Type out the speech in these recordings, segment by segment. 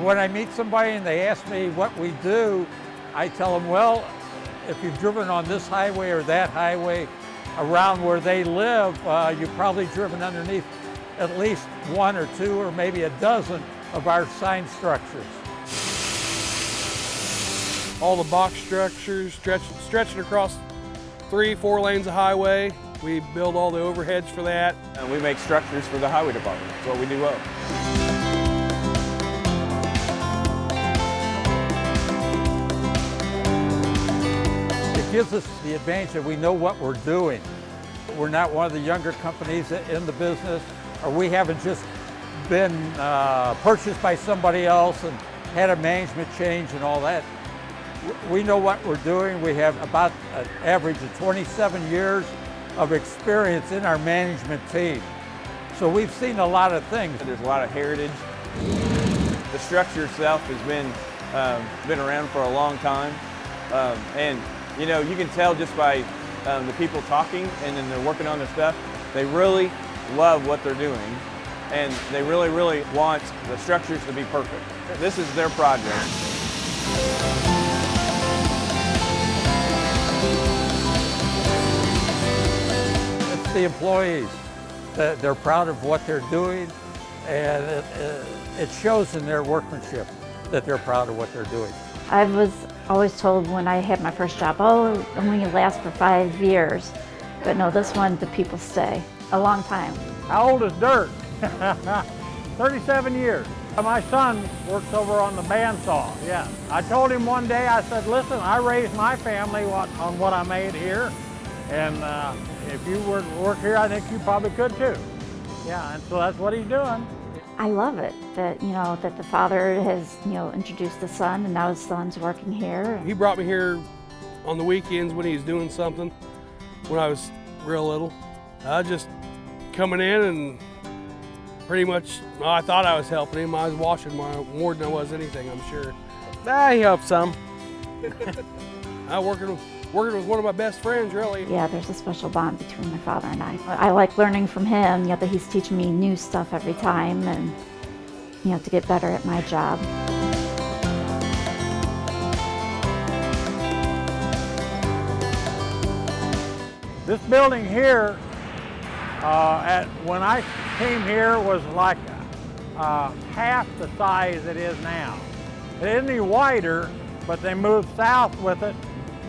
when I meet somebody and they ask me what we do, I tell them, well, if you've driven on this highway or that highway around where they live, you've probably driven underneath at least one or two or maybe a dozen of our sign structures. All the box structures stretching across 3-4 lanes of highway. We build all the overheads for that. And we make structures for the highway department. That's what we do well. It gives us the advantage that we know what we're doing. We're not one of the younger companies in the business, or we haven't just been purchased by somebody else and had a management change and all that. We know what we're doing. We have about an average of 27 years of experience in our management team. So we've seen a lot of things. There's a lot of heritage. The structure itself has been around for a long time. And you know, you can tell just by the people talking and then they're working on their stuff, they really love what they're doing and they really, really want the structures to be perfect. This is their project. It's the employees. They're proud of what they're doing, and it shows in their workmanship that they're proud of what they're doing. I was always told when I had my first job, oh, it only lasts for 5 years. But no, this one, the people stay a long time. How old is dirt? 37 years. My son works over on the bandsaw, yeah. I told him one day, I said, listen, I raised my family on what I made here, and if you were to work here, I think you probably could too. Yeah, and so that's what he's doing. I love it that, that the father has, introduced the son, and now his son's working here. He brought me here on the weekends when he was doing something when I was real little. I was just coming in and pretty much, I thought I was helping him. I was washing more than I was anything, I'm sure. He helped some. I'm working with one of my best friends, really. Yeah, there's a special bond between my father and I. I like learning from him, that he's teaching me new stuff every time and, to get better at my job. This building here, when I came here, was like half the size it is now. It isn't any wider, but they moved south with it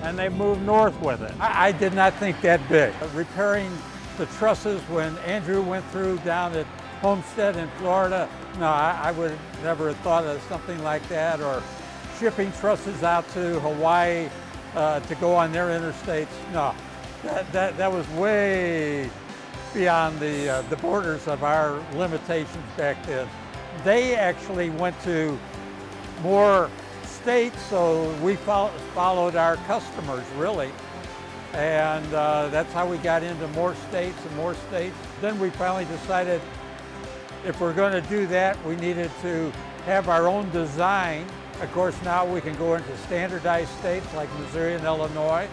and they moved north with it. I did not think that big. Repairing the trusses when Andrew went through down at Homestead in Florida, no, I would never have thought of something like that, or shipping trusses out to Hawaii to go on their interstates. No, that was way beyond the borders of our limitations back then. They actually went to more states, so we followed our customers, really. And that's how we got into more states and more states. Then we finally decided if we're going to do that, we needed to have our own design. Of course, now we can go into standardized states like Missouri and Illinois,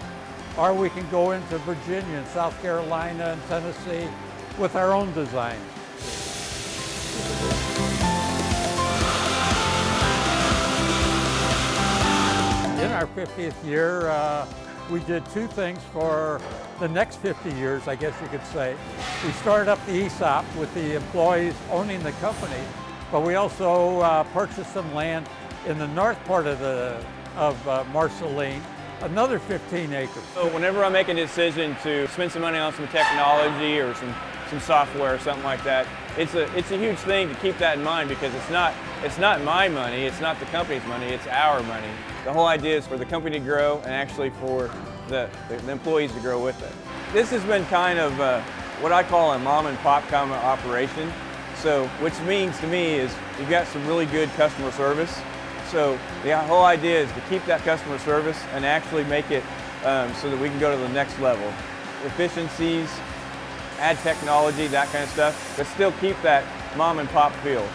or we can go into Virginia and South Carolina and Tennessee with our own designs. In our 50th year, we did two things for the next 50 years, I guess you could say. We started up the ESOP with the employees owning the company, but we also purchased some land in the north part of Marceline, another 15 acres. So whenever I make a decision to spend some money on some technology or some software or something like that, it's a huge thing to keep that in mind, because it's not my money, it's not the company's money, it's our money. The whole idea is for the company to grow and actually for the employees to grow with it. This has been kind of what I call a mom and pop kind of operation. So, which means to me is you've got some really good customer service. So the whole idea is to keep that customer service and actually make it so that we can go to the next level. Efficiencies, add technology, that kind of stuff, but still keep that mom and pop feel.